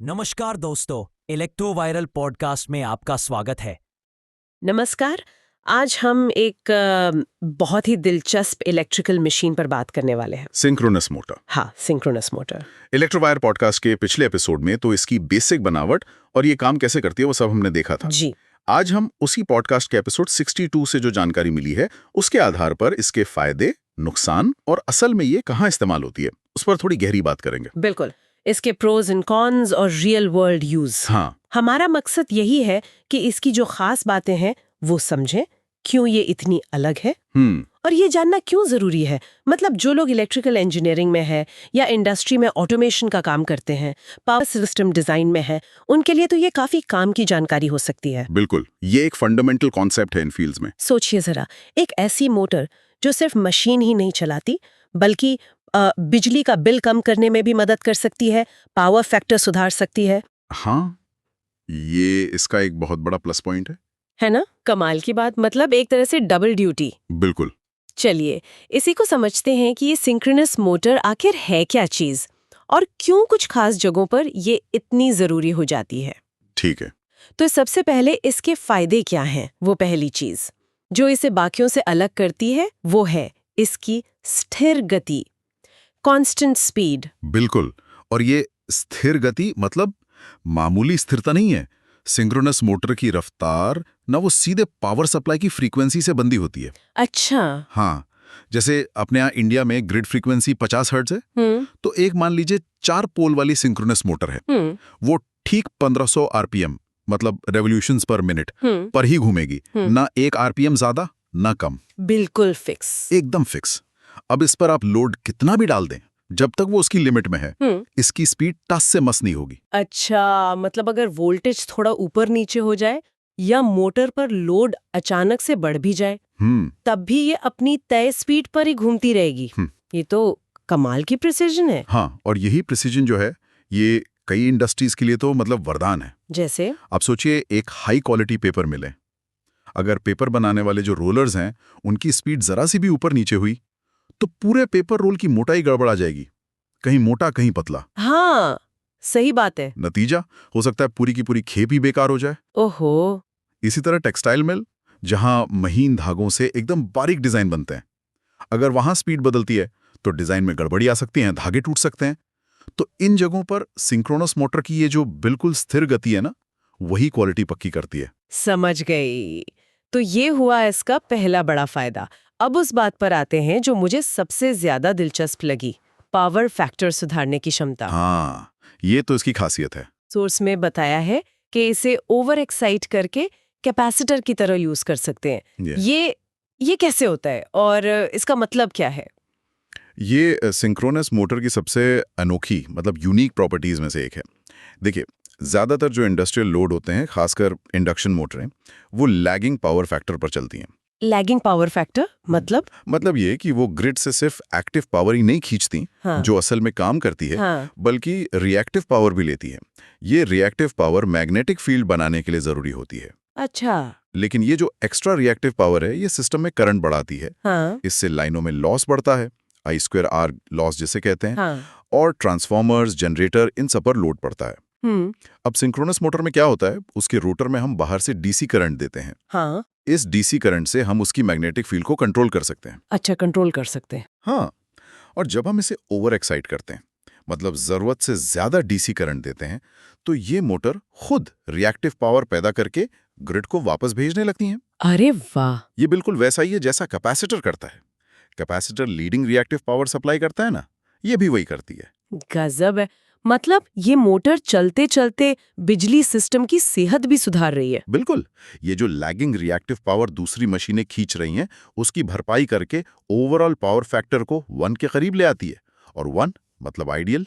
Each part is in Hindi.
नमस्कार दोस्तों, इलेक्ट्रो वायरल पॉडकास्ट में आपका स्वागत है। नमस्कार। आज हम एक बहुत ही दिलचस्प इलेक्ट्रिकल मशीन पर बात करने वाले हैं। Synchronous motor. हाँ, सिंक्रोनस मोटर। इलेक्ट्रोवायर पॉडकास्ट के पिछले एपिसोड में तो इसकी बेसिक बनावट और ये काम कैसे करती है वो सब हमने देखा था। जी। आज हम उसी पॉडकास्ट के एपिसोड 62 से जो जानकारी मिली है उसके आधार पर इसके फायदे, नुकसान और असल में ये कहाँ इस्तेमाल होती है उस पर थोड़ी गहरी बात करेंगे। बिल्कुल। इसके प्रोज एंड कॉन्स और रियल वर्ल्ड यूज। हाँ, हमारा मकसद यही है कि इसकी जो खास बातें हैं वो समझें, क्यों ये इतनी अलग है और ये जानना क्यों जरूरी है। मतलब जो लोग इलेक्ट्रिकल इंजीनियरिंग में है या इंडस्ट्री में ऑटोमेशन का काम करते हैं, पावर सिस्टम डिजाइन में है, उनके लिए तो ये काफी काम की जानकारी हो सकती है। बिल्कुल। ये एक फंडामेंटल कॉन्सेप्ट है इन फील्ड्स में। सोचिए जरा, एक ऐसी मोटर जो सिर्फ मशीन ही नहीं चलाती बल्कि बिजली का बिल कम करने में भी मदद कर सकती है, पावर फैक्टर सुधार सकती है। हाँ, ये इसका एक बहुत बड़ा प्लस पॉइंट है ना? कमाल की बात। मतलब एक तरह से डबल ड्यूटी। बिल्कुल। चलिए इसी को समझते हैं कि ये सिंक्रोनस मोटर आखिर है क्या चीज और क्यों कुछ खास जगहों पर ये इतनी जरूरी हो जाती है। ठीक है। तो सबसे पहले इसके फायदे क्या हैं। वो पहली चीज जो इसे बाकियों से अलग करती है वो है इसकी स्थिर गति, कांस्टेंट स्पीड। बिल्कुल। और ये स्थिर गति मतलब मामूली स्थिरता नहीं है। सिंक्रोनस मोटर की रफ्तार ना वो सीधे पावर सप्लाई की फ्रीक्वेंसी से बंधी होती है। अच्छा। हाँ, जैसे अपने यहाँ इंडिया में ग्रिड फ्रीक्वेंसी 50 हर्ट्ज है, तो एक मान लीजिए 4 पोल वाली सिंक्रोनस मोटर है, वो ठीक 1500 आरपीएम मतलब रेवोल्यूशंस पर मिनट पर ही घूमेगी। ना एक आरपीएम ज्यादा ना कम। बिल्कुल फिक्स। एकदम फिक्स। अब इस पर आप लोड कितना भी डाल दें, जब तक वो उसकी लिमिट में है, इसकी स्पीड टस से मस नहीं होगी। अच्छा, मतलब अगर वोल्टेज थोड़ा ऊपर नीचे हो जाए या मोटर पर लोड अचानक से बढ़ भी जाए तब भी ये अपनी तय स्पीड पर ही घूमती रहेगी। ये तो कमाल की प्रिसीजन है। हाँ, और यही प्रिसीजन जो है ये कई इंडस्ट्रीज के लिए तो मतलब वरदान है। जैसे आप सोचिए एक हाई क्वालिटी पेपर मिले, अगर पेपर बनाने वाले जो रोलर्स हैं उनकी स्पीड जरा सी भी ऊपर नीचे हुई तो पूरे पेपर रोल की मोटाई गड़बड़ा जाएगी, कहीं मोटा कहीं पतला। हाँ, सही बात है। नतीजा हो सकता है पूरी की पूरी खेप ही बेकार हो जाए। ओहो। इसी तरह टेक्सटाइल मिल, जहां महीन धागों से एकदम बारीक डिजाइन बनते हैं, अगर वहां स्पीड बदलती है तो डिजाइन में गड़बड़ी आ सकती है, धागे टूट सकते हैं। तो इन जगहों पर सिंक्रोनस मोटर की ये जो बिल्कुल स्थिर गति है ना, वही क्वालिटी पक्की करती है। समझ गई। तो ये हुआ इसका पहला बड़ा फायदा। अब उस बात पर आते हैं जो मुझे सबसे ज्यादा दिलचस्प लगी, पावर फैक्टर सुधारने की क्षमता। हाँ, ये तो इसकी खासियत है। सोर्स में बताया है कि इसे ओवर एक्साइट करके कैपेसिटर की तरह यूज कर सकते हैं। ये कैसे होता है और इसका मतलब क्या है? ये सिंक्रोनस मोटर की सबसे अनोखी मतलब यूनिक प्रॉपर्टीज में से एक है। देखिए, ज्यादातर जो इंडस्ट्रियल लोड होते हैं, खासकर इंडक्शन मोटरें, वो लैगिंग पावर फैक्टर पर चलती हैं। लैगिंग पावर फैक्टर मतलब ये कि वो ग्रिड से सिर्फ एक्टिव पावर ही नहीं खींचती, हाँ। जो असल में काम करती है, हाँ। बल्कि रिएक्टिव पावर भी लेती है। ये रिएक्टिव पावर मैग्नेटिक फील्ड बनाने के लिए जरूरी होती है। अच्छा। लेकिन ये जो एक्स्ट्रा रिएक्टिव पावर है ये सिस्टम में करंट बढ़ाती है। हाँ। इससे लाइनों में लॉस बढ़ता है, I²R लॉस जिसे कहते हैं। हाँ। और ट्रांसफॉर्मर्स, जनरेटर, इन सब पर लोड पड़ता है। अब सिंक्रोनस मोटर में क्या होता है, उसके रोटर में हम बाहर से डीसी करंट देते हैं। हाँ। इस डीसी करंट से हम उसकी मैग्नेटिक फील्ड को कंट्रोल कर सकते हैं। अच्छा, कंट्रोल कर सकते हैं। हाँ, और जब हम इसे ओवर एक्साइट करते हैं, मतलब जरूरत से ज्यादा डीसी करंट देते हैं, तो ये मोटर खुद रिएक्टिव पावर पैदा करके ग्रिड को वापस भेजने लगती हैं। अरे वाह। ये बिल्कुल वैसा ही है जैसा कैपेसिटर करता है। Capacitor leading reactive power supply करता है ना, ये भी वही करती है। गजब है। मतलब ये मोटर चलते चलते बिजली सिस्टम की सेहत भी सुधार रही है। बिल्कुल। ये जो लैगिंग रिएक्टिव पावर दूसरी मशीनें खींच रही हैं, उसकी भरपाई करके ओवरऑल पावर फैक्टर को 1 के करीब ले आती है। और 1 मतलब आइडियल।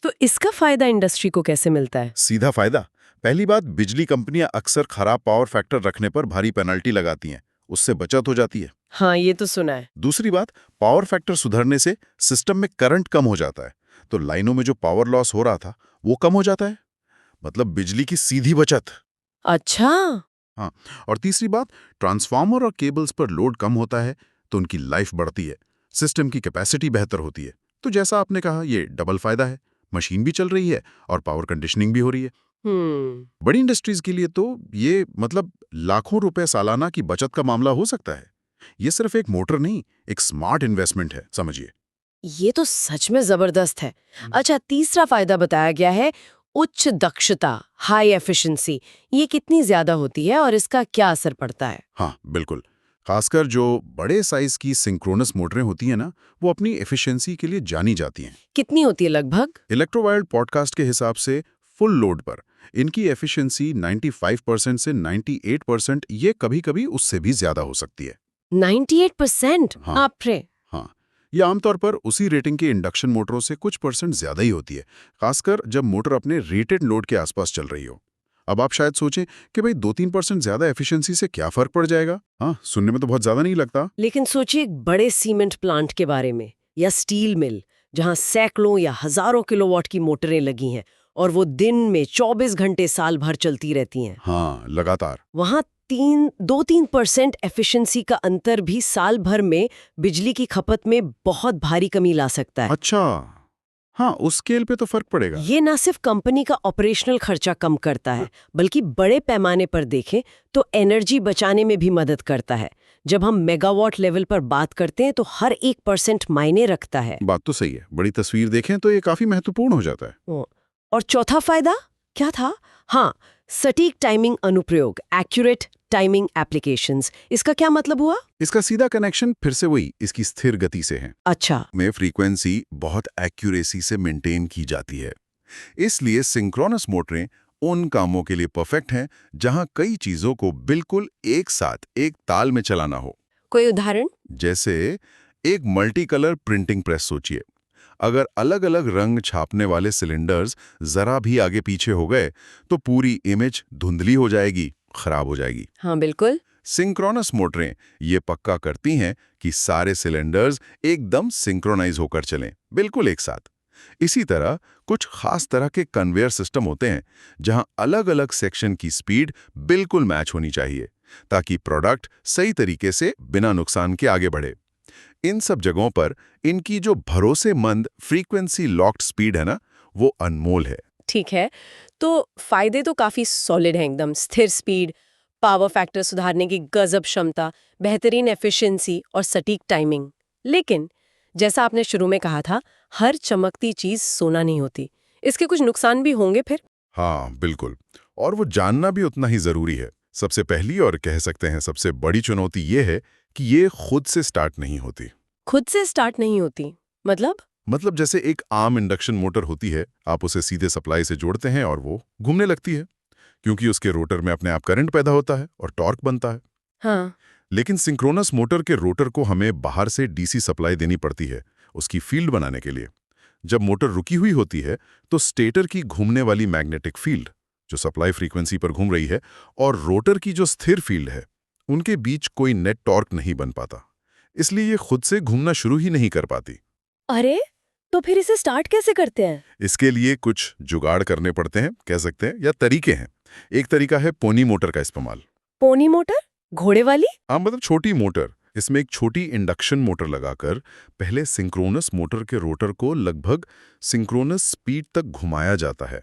तो इसका फायदा इंडस्ट्री को कैसे मिलता है? सीधा फायदा। पहली बात, बिजली कंपनियां अक्सर खराब पावर फैक्टर रखने पर भारी पेनल्टी लगाती हैं, उससे बचत हो जाती है। हाँ, ये तो सुना है। दूसरी बात, पावर फैक्टर सुधरने से सिस्टम में करंट कम हो जाता है, तो लाइनों में जो पावर लॉस हो रहा था वो कम हो जाता है, मतलब बिजली की सीधी बचत। अच्छा। हाँ, और तीसरी बात, ट्रांसफार्मर और केबल्स पर लोड कम होता है तो उनकी लाइफ बढ़ती है, सिस्टम की कैपेसिटी बेहतर होती है। तो जैसा आपने कहा, ये डबल फायदा है, मशीन भी चल रही है और पावर कंडीशनिंग भी हो रही है। बड़ी इंडस्ट्रीज के लिए तो ये मतलब लाखों रुपए सालाना की बचत का मामला हो सकता है। ये सिर्फ एक मोटर नहीं, एक स्मार्ट इन्वेस्टमेंट है, समझिए। ये तो सच में जबरदस्त है। अच्छा, तीसरा फायदा बताया गया है उच्च दक्षता, हाई एफिशिएंसी। ये कितनी ज्यादा होती है और इसका क्या असर पड़ता है? हाँ बिल्कुल, खासकर जो बड़े साइज की सिंक्रोनस मोटरें होती हैं ना, वो अपनी एफिशिएंसी के लिए जानी जाती हैं। कितनी होती है लगभग? इलेक्ट्रोवाइल्ड पॉडकास्ट के हिसाब से फुल लोड पर इनकी एफिशिएंसी 95% से 98%, ये कभी-कभी उससे भी ज्यादा हो सकती है। 98%? हाँ। बाप रे। हाँ, ये आमतौर पर उसी रेटिंग के इंडक्शन मोटरों से कुछ % ज्यादा ही होती है, खासकर जब मोटर अपने रेटेड लोड के आसपास चल रही हो। अब आप शायद सोचें कि भाई 2-3% ज्यादा एफिशिएंसी से क्या फर्क पड़ जाएगा। हाँ, सुनने में तो बहुत ज्यादा नहीं लगता। लेकिन सोचिए एक बड़े सीमेंट प्लांट के बारे में, या स्टील मिल, जहां सैकड़ों या हजारों किलोवाट की मोटरें लगी हैं और वो दिन में 24 घंटे साल भर चलती रहती हैं। हाँ, लगातार। वहां 2-3% एफिशिएंसी का अंतर भी साल भर में बिजली की खपत में बहुत भारी कमी ला सकता है। अच्छा, हाँ, उस स्केल पे तो फर्क पड़ेगा। ये ना सिर्फ कंपनी का ऑपरेशनल खर्चा कम करता है, बल्कि बड़े पैमाने पर देखें तो एनर्जी बचाने में भी मदद करता है। जब हम मेगावाट लेवल पर बात करते हैं तो हर 1% मायने रखता है। बात तो सही है, बड़ी तस्वीर देखें तो ये काफी महत्वपूर्ण हो जाता है। और चौथा फायदा क्या था? हाँ, सटीक टाइमिंग अनुप्रयोग, एक्यूरेट टाइमिंग एप्लीकेशंस। इसका क्या मतलब हुआ? इसका सीधा कनेक्शन फिर से वही इसकी स्थिर गति से है। अच्छा, में फ्रीक्वेंसी बहुत एक्यूरेसी से मेंटेन की जाती है, इसलिए सिंक्रोनस मोटरें उन कामों के लिए परफेक्ट हैं जहां कई चीजों को बिल्कुल एक साथ एक ताल में चलाना हो। कोई उदाहरण? जैसे एक मल्टी कलर प्रिंटिंग प्रेस सोचिए। अगर अलग अलग रंग छापने वाले सिलेंडर्स जरा भी आगे पीछे हो गए तो पूरी इमेज धुंधली हो जाएगी, खराब हो जाएगी। हाँ बिल्कुल। सिंक्रोनस मोटरें ये पक्का करती हैं कि सारे सिलेंडर्स एकदम सिंक्रोनाइज होकर चलें, बिल्कुल एक साथ। इसी तरह कुछ खास तरह के कन्वेयर सिस्टम होते हैं जहां अलग-अलग सेक्शन की स्पीड बिल्कुल मैच होनी चाहिए ताकि प्रोडक्ट सही तरीके से बिना नुकसान के आगे बढ़े। इन सब जगहों पर इनकी जो भरोसेमंद फ्रीक्वेंसी लॉक्ड स्पीड है ना, वो अनमोल है। ठीक है, तो फायदे तो काफी सॉलिड हैं एकदम। स्थिर स्पीड, पावर फैक्टर सुधारने की गजब क्षमता, बेहतरीन एफिशिएंसी और सटीक टाइमिंग। लेकिन जैसा आपने शुरू में कहा था, हर चमकती चीज सोना नहीं होती। इसके कुछ नुकसान भी होंगे फिर? हाँ बिल्कुल, और वो जानना भी उतना ही जरूरी है। सबसे पहली और कह सकते हैं सबसे बड़ी चुनौती ये है कि ये खुद से स्टार्ट नहीं होती। खुद से स्टार्ट नहीं होती? मतलब जैसे एक आम इंडक्शन मोटर होती है, आप उसे सीधे सप्लाई से जोड़ते हैं और वो घूमने लगती है, क्योंकि उसके रोटर में अपने आप करंट पैदा होता है और टॉर्क बनता है। हाँ। लेकिन सिंक्रोनस मोटर के रोटर को हमें बाहर से डीसी सप्लाई देनी पड़ती है उसकी फील्ड बनाने के लिए। जब मोटर रुकी हुई होती है तो स्टेटर की घूमने वाली मैग्नेटिक फील्ड जो सप्लाई फ्रीक्वेंसी पर घूम रही है और रोटर की जो स्थिर फील्ड है, उनके बीच कोई नेट टॉर्क नहीं बन पाता, इसलिए ये खुद से घूमना शुरू ही नहीं कर पाती। अरे, तो फिर इसे स्टार्ट कैसे करते हैं? इसके लिए कुछ जुगाड़ करने पड़ते हैं, कह सकते हैं, या तरीके हैं। एक तरीका है पोनी मोटर का इस्तेमाल। Pony motor? घोड़े वाली? हाँ, मतलब छोटी मोटर। इसमें एक छोटी इंडक्शन मोटर लगाकर पहले सिंक्रोनस मोटर के रोटर को लगभग सिंक्रोनस स्पीड तक घुमाया जाता है।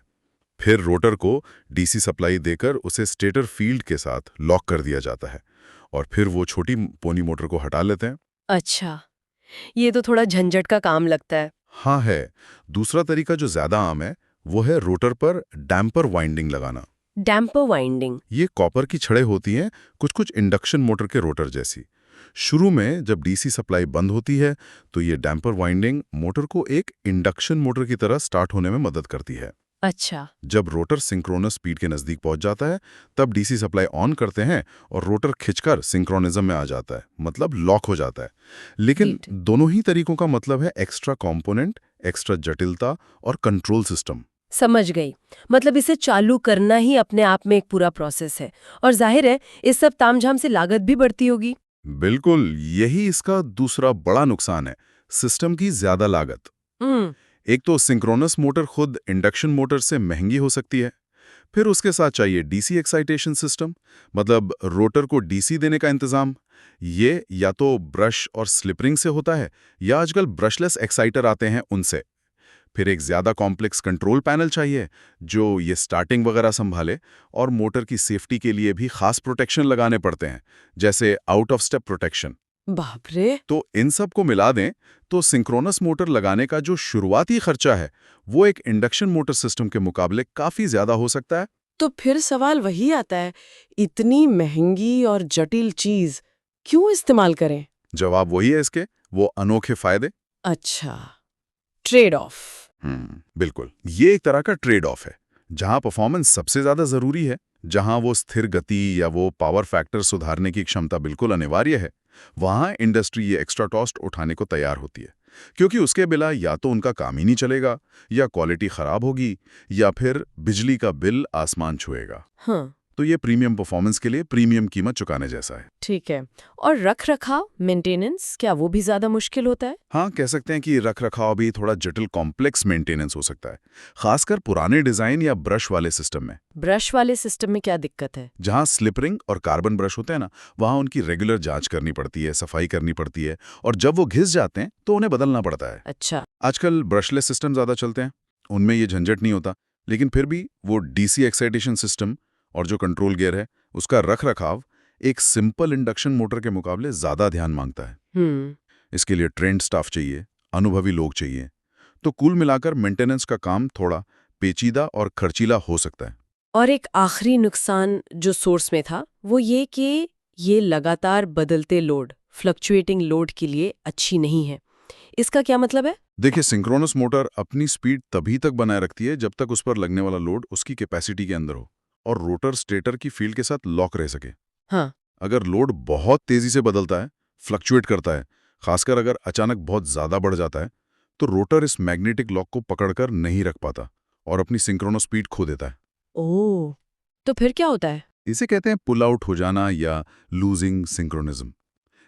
फिर रोटर को डीसी सप्लाई देकर उसे स्टेटर फील्ड के साथ लॉक कर दिया जाता है और फिर वो छोटी पोनी मोटर को हटा लेते हैं। अच्छा, ये तो थोड़ा झंझट का काम लगता है। हाँ है। दूसरा तरीका जो ज्यादा आम है वो है रोटर पर डैम्पर वाइंडिंग लगाना। Damper winding? ये कॉपर की छड़ें होती हैं, कुछ इंडक्शन मोटर के रोटर जैसी। शुरू में जब डीसी सप्लाई बंद होती है तो ये डैम्पर वाइंडिंग मोटर को एक इंडक्शन मोटर की तरह स्टार्ट होने में मदद करती है। अच्छा। जब रोटर सिंक्रोनस स्पीड के नजदीक पहुंच जाता है तब डीसी सप्लाई ऑन करते हैं और रोटर खिंचकर सिंक्रोनिज्म में आ जाता है, मतलब लॉक हो जाता है। लेकिन दोनों ही तरीकों का मतलब है एक्स्ट्रा कंपोनेंट, एक्स्ट्रा जटिलता और कंट्रोल सिस्टम। समझ गई। मतलब इसे चालू करना ही अपने आप में एक पूरा प्रोसेस है, और जाहिर है इस सब तामझाम से लागत भी बढ़ती होगी। बिल्कुल, यही इसका दूसरा बड़ा नुकसान है, सिस्टम की ज्यादा लागत। एक तो सिंक्रोनस मोटर खुद इंडक्शन मोटर से महंगी हो सकती है, फिर उसके साथ चाहिए डीसी एक्साइटेशन सिस्टम, मतलब रोटर को डीसी देने का इंतजाम। ये या तो ब्रश और स्लिप रिंग से होता है या आजकल ब्रशलेस एक्साइटर आते हैं उनसे। फिर एक ज़्यादा कॉम्प्लेक्स कंट्रोल पैनल चाहिए जो ये स्टार्टिंग वगैरह संभाले, और मोटर की सेफ्टी के लिए भी खास प्रोटेक्शन लगाने पड़ते हैं, जैसे आउट ऑफ स्टेप प्रोटेक्शन। बाप रे। तो इन सब को मिला दें तो सिंक्रोनस मोटर लगाने का जो शुरुआती खर्चा है वो एक इंडक्शन मोटर सिस्टम के मुकाबले काफ़ी ज़्यादा हो सकता है। तो फिर सवाल वही आता है, इतनी महंगी और जटिल चीज क्यों इस्तेमाल करें? जवाब वही है इसके, वो अनोखे फायदे। अच्छा, ट्रेड ऑफ। बिल्कुल, ये एक तरह का ट्रेड ऑफ है। जहां परफॉर्मेंस सबसे ज्यादा जरूरी है, जहां वो स्थिर गति या वो पावर फैक्टर सुधारने की क्षमता बिल्कुल अनिवार्य है, वहां इंडस्ट्री ये एक्स्ट्रा कॉस्ट उठाने को तैयार होती है, क्योंकि उसके बिना या तो उनका काम ही नहीं चलेगा, या क्वालिटी खराब होगी, या फिर बिजली का बिल आसमान छुएगा। हाँ, तो ये प्रीमियम परफॉर्मेंस के लिए प्रीमियम कीमत चुकाने जैसा है। ठीक है। और रख रखाव, मेंटेनेंस, क्या वो भी ज्यादा मुश्किल होता है? हाँ, कह सकते हैं कि रख रखाव भी थोड़ा जटिल कॉम्प्लेक्स मेंटेनेंस हो सकता है, खासकर पुराने डिजाइन या ब्रश वाले सिस्टम में। ब्रश वाले सिस्टम में क्या दिक्कत है? जहाँ स्लिप रिंग और कार्बन ब्रश होते हैं ना, वहाँ उनकी रेगुलर जांच करनी पड़ती है, सफाई करनी पड़ती है, और जब वो घिस जाते हैं तो उन्हें बदलना पड़ता है। अच्छा। आजकल ब्रशलेस सिस्टम ज़्यादा चलते हैं, उनमें ये झंझट नहीं होता, लेकिन फिर भी वो डीसी एक्साइटेशन सिस्टम और जो कंट्रोल गियर है उसका रख रखाव एक सिंपल इंडक्शन मोटर के मुकाबले ज़्यादा ध्यान मांगता है। इसके लिए ट्रेंड स्टाफ चाहिए, अनुभवी लोग चाहिए। तो कुल मिलाकर मेंटेनेंस का काम थोड़ा पेचीदा और खर्चीला हो सकता है। और एक आखिरी नुकसान जो सोर्स में था वो ये कि ये लगातार बदलते लोड, फ्लक्चुएटिंग लोड के लिए अच्छी नहीं है। इसका क्या मतलब है? देखिए, सिंक्रोनस मोटर अपनी स्पीड तभी तक बनाए रखती है जब तक उस पर लगने वाला लोड उसकी कैपेसिटी के अंदर हो और रोटर स्टेटर की फील्ड के साथ लॉक रह सके। हाँ। अगर लोड बहुत तेजी से बदलता है, फ्लक्चुएट करता है, खासकर अगर अचानक बहुत ज्यादा बढ़ जाता है, तो रोटर इस मैग्नेटिक लॉक को पकड़कर नहीं रख पाता और अपनी सिंक्रोनस स्पीड खो देता है। ओह, तो फिर क्या होता है? इसे कहते हैं पुल आउट हो जाना या लूजिंग सिंक्रोनिज्म।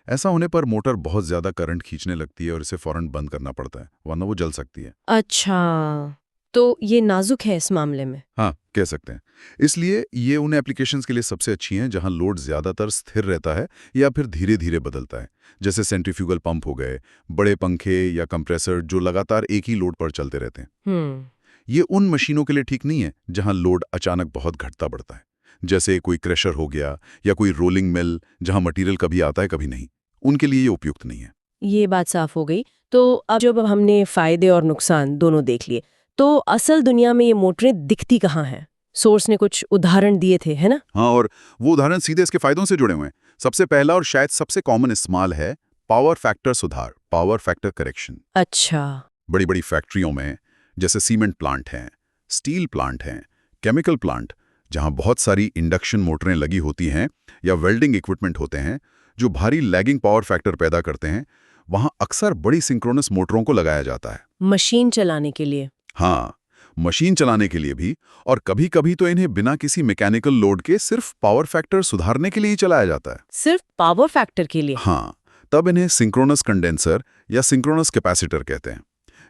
ऐसा होने पर मोटर बहुत ज्यादा करंट खींचने लगती है और इसे फौरन बंद करना पड़ता है, वरना वो जल सकती है। अच्छा, तो ये नाजुक है इस मामले में। हाँ, कह सकते हैं। इसलिए ये उन एप्लीकेशंस के लिए सबसे अच्छी हैं जहां लोड ज्यादातर स्थिर रहता है या फिर धीरे धीरे बदलता है, जैसे सेंट्रीफ्यूगल पंप हो गए, बड़े पंखे या कंप्रेसर जो लगातार एक ही लोड पर चलते रहते हैं। ये उन मशीनों के लिए ठीक नहीं है जहां लोड अचानक बहुत घटता बढ़ता है, जैसे कोई क्रशर हो गया या कोई रोलिंग मिल जहां मटेरियल कभी आता है कभी नहीं। उनके लिए ये उपयुक्त नहीं है। ये बात साफ हो गई। तो अब जब हमने फायदे और नुकसान दोनों देख लिए, तो असल दुनिया में ये मोटरें दिखती कहाँ हैं? सोर्स ने कुछ उदाहरण दिए थे, है ना? हाँ, और वो उदाहरण सीधे इसके फायदों से जुड़े हुए हैं। सबसे पहला और शायद सबसे कॉमन इस्तेमाल है पावर फैक्टर सुधार, पावर फैक्टर करेक्शन। अच्छा। बड़ी बड़ी फैक्ट्रियों में, जैसे सीमेंट प्लांट हैं, स्टील प्लांट हैं, केमिकल प्लांट, जहां बहुत सारी इंडक्शन मोटरें लगी होती हैं या वेल्डिंग इक्विपमेंट होते हैं जो भारी लैगिंग पावर फैक्टर पैदा करते हैं, वहां अक्सर बड़ी सिंक्रोनस मोटरों को लगाया जाता है। मशीन चलाने के लिए? हाँ, मशीन चलाने के लिए भी, और कभी कभी तो इन्हें बिना किसी मैकेनिकल लोड के सिर्फ पावर फैक्टर सुधारने के लिए ही चलाया जाता है। सिर्फ पावर फैक्टर के लिए? हाँ, तब इन्हें सिंक्रोनस कंडेंसर या सिंक्रोनस कैपेसिटर कहते हैं।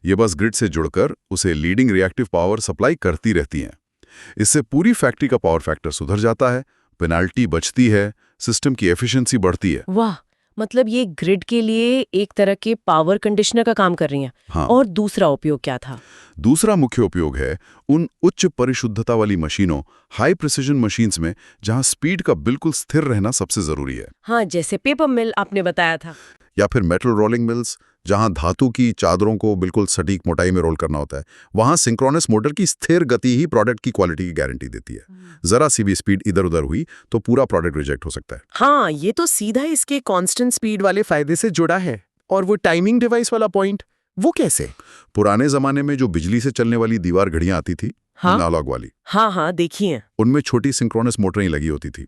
ये बस ग्रिड से जुड़कर उसे लीडिंग रिएक्टिव पावर सप्लाई करती रहती हैं। इससे पूरी फैक्ट्री का पावर फैक्टर सुधर जाता है, पेनाल्टी बचती है, सिस्टम की एफिशिएंसी बढ़ती है। वाह, मतलब ये ग्रिड के लिए एक तरह के पावर कंडीशनर का काम कर रही हैं। हाँ। और दूसरा उपयोग क्या था? दूसरा मुख्य उपयोग है उन उच्च परिशुद्धता वाली मशीनों, हाई प्रिसिजन मशीन्स में, जहां स्पीड का बिल्कुल स्थिर रहना सबसे जरूरी है। हाँ, जैसे पेपर मिल आपने बताया था। या फिर मेटल रोलिंग मिल्स, जहां धातु की चादरों को बिल्कुल सटीक मोटाई में रोल करना होता है। वहां सिंक्रोनस मोटर की स्थिर गति ही प्रोडक्ट की क्वालिटी की गारंटी देती है। जरा सी भी स्पीड इधर उधर हुई तो पूरा प्रोडक्ट रिजेक्ट हो सकता है। हाँ, ये तो सीधा इसके कांस्टेंट स्पीड वाले फायदे से जुड़ा है। और वो टाइमिंग डिवाइस वाला पॉइंट, वो कैसे? पुराने जमाने में जो बिजली से चलने वाली दीवार घड़ियां आती थी, हाँ? एनालॉग वाली, हाँ, देखिए। उनमें छोटी सिंक्रोनस मोटरें लगी होती थी।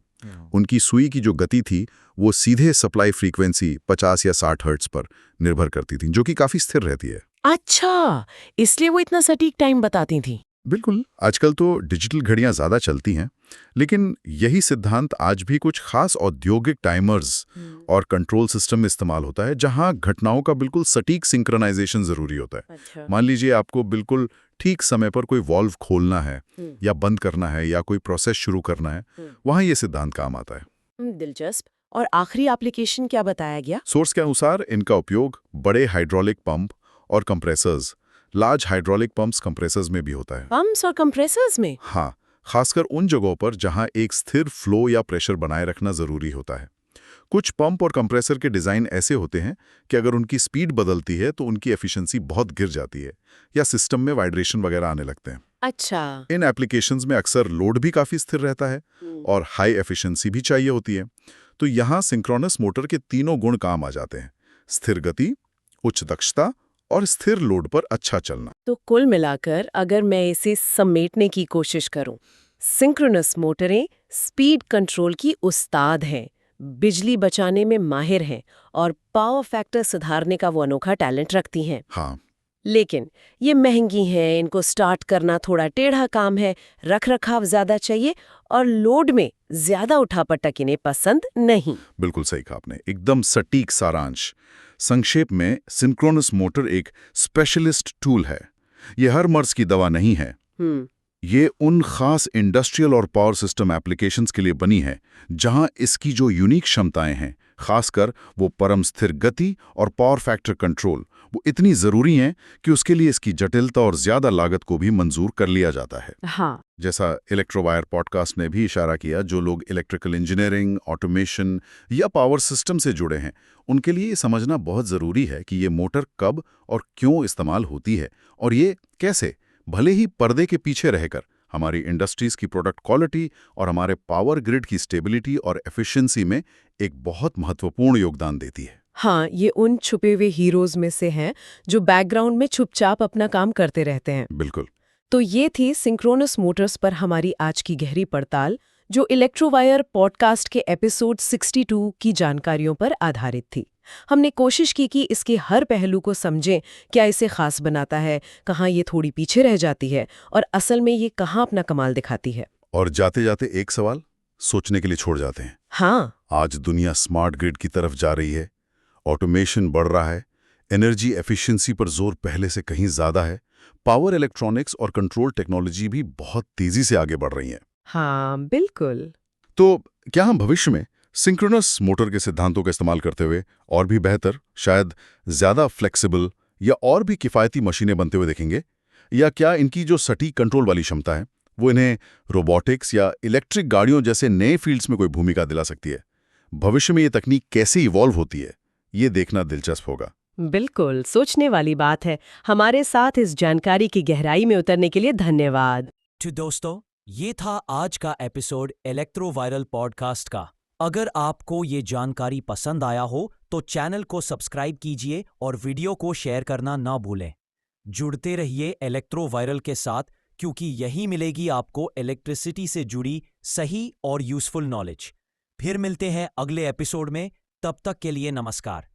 उनकी सुई की जो गति थी वो सीधे सप्लाई फ्रीक्वेंसी 50 या 60 हर्ट्ज पर निर्भर करती थी, जो कि काफी स्थिर रहती है। अच्छा, इसलिए वो इतना सटीक टाइम बताती थी। बिल्कुल। आजकल तो डिजिटल घड़ियां ज्यादा चलती हैं, लेकिन यही सिद्धांत आज भी कुछ खास औद्योगिक टाइमर्स और कंट्रोल सिस्टम में इस्तेमाल होता है, जहां घटनाओं का बिल्कुल सटीक सिंक्रोनाइजेशन जरूरी होता है। अच्छा। मान लीजिए आपको बिल्कुल ठीक समय पर कोई वॉल्व खोलना है या बंद करना है या कोई प्रोसेस शुरू करना है, वहां ये सिद्धांत काम आता है। दिलचस्प। और आखिरी एप्लीकेशन क्या बताया गया? सोर्स के अनुसार इनका उपयोग बड़े हाइड्रोलिक पंप और compressors, large hydraulic pumps compressors में भी होता है। पंप्स और कंप्रेसर्स में? हाँ, खासकर उन जगहों पर जहां एक स्थिर फ्लो या प्रेशर बनाए रखना जरूरी होता है। कुछ पंप और कंप्रेसर के डिजाइन ऐसे होते हैं कि अगर उनकी स्पीड बदलती है तो उनकी एफिशिएंसी बहुत गिर जाती है या सिस्टम में वाइब्रेशन वगैरह आने लगते हैं। अच्छा। इन एप्लीकेशंस में अक्सर लोड भी काफी स्थिर रहता है और हाई एफिशिएंसी भी चाहिए होती है। तो यहाँ सिंक्रोनस मोटर के तीनों गुण काम आ जाते हैं: स्थिर गति, उच्च दक्षता और स्थिर लोड पर अच्छा चलना। तो कुल मिलाकर अगर मैं इसे समेटने की कोशिश करूं, सिंक्रोनस मोटरें स्पीड कंट्रोल की उस्ताद हैं, बिजली बचाने में माहिर हैं और पावर फैक्टर सुधारने का वो अनोखा टैलेंट रखती हैं। हाँ, लेकिन ये महंगी हैं, इनको स्टार्ट करना थोड़ा टेढ़ा काम है, रखरखाव ज्यादा चाहिए और लोड में ज्यादा उठापटक इन्हें पसंद नहीं। बिल्कुल सही कहा आपने, एकदम सटीक सारांश। संक्षेप में, सिंक्रोनस मोटर एक स्पेशलिस्ट टूल है। ये हर मर्ज की दवा नहीं है। ये उन खास इंडस्ट्रियल और पावर सिस्टम एप्लीकेशंस के लिए बनी है जहां इसकी जो यूनिक क्षमताएं हैं, खासकर वो परम स्थिर गति और पावर फैक्टर कंट्रोल, वो इतनी जरूरी हैं कि उसके लिए इसकी जटिलता और ज्यादा लागत को भी मंजूर कर लिया जाता है। हाँ। जैसा इलेक्ट्रोवायर पॉडकास्ट ने भी इशारा किया, जो लोग इलेक्ट्रिकल इंजीनियरिंग, ऑटोमेशन या पावर सिस्टम से जुड़े हैं, उनके लिए ये समझना बहुत जरूरी है कि ये मोटर कब और क्यों इस्तेमाल होती है और ये कैसे, भले ही पर्दे के पीछे रहकर, हमारी इंडस्ट्रीज की प्रोडक्ट क्वालिटी और हमारे पावर ग्रिड की स्टेबिलिटी और एफिशिएंसी में एक बहुत महत्वपूर्ण योगदान देती है। हाँ, ये उन छुपे हुए हीरोज में से हैं जो बैकग्राउंड में चुपचाप अपना काम करते रहते हैं। बिल्कुल। तो ये थी सिंक्रोनस मोटर्स पर हमारी आज की गहरी पड़ताल, जो इलेक्ट्रोवायर पॉडकास्ट के एपिसोड 62 की जानकारियों पर आधारित थी। हमने कोशिश की कि इसके हर पहलू को समझें, क्या इसे खास बनाता है, कहाँ ये थोड़ी पीछे रह जाती है और असल में ये कहाँ अपना कमाल दिखाती है। और जाते जाते एक सवाल सोचने के लिए छोड़ जाते हैं। हाँ, आज दुनिया स्मार्ट ग्रिड की तरफ जा रही है, ऑटोमेशन बढ़ रहा है, एनर्जी एफिशिएंसी पर जोर पहले से कहीं ज्यादा है, पावर इलेक्ट्रॉनिक्स और कंट्रोल टेक्नोलॉजी भी बहुत तेजी से आगे बढ़ रही हैं। हाँ, बिल्कुल। तो क्या हम भविष्य में सिंक्रोनस मोटर के सिद्धांतों का इस्तेमाल करते हुए और भी बेहतर, शायद ज्यादा फ्लेक्सिबल या और भी किफायती मशीनें बनते हुए देखेंगे? या क्या इनकी जो सटीक कंट्रोल वाली क्षमता है वो इन्हें रोबोटिक्स या इलेक्ट्रिक गाड़ियों जैसे नए फील्ड्स में कोई भूमिका दिला सकती है? भविष्य में ये तकनीक कैसे इवॉल्व होती है, ये देखना दिलचस्प होगा। बिल्कुल, सोचने वाली बात है। हमारे साथ इस जानकारी की गहराई में उतरने के लिए धन्यवाद। तो दोस्तों, ये था आज का एपिसोड इलेक्ट्रोवायरल पॉडकास्ट का। अगर आपको ये जानकारी पसंद आया हो तो चैनल को सब्सक्राइब कीजिए और वीडियो को शेयर करना ना भूलें। जुड़ते रहिए इलेक्ट्रोवायरल के साथ, क्योंकि यही मिलेगी आपको इलेक्ट्रिसिटी से जुड़ी सही और यूजफुल नॉलेज। फिर मिलते हैं अगले एपिसोड में, तब तक के लिए नमस्कार।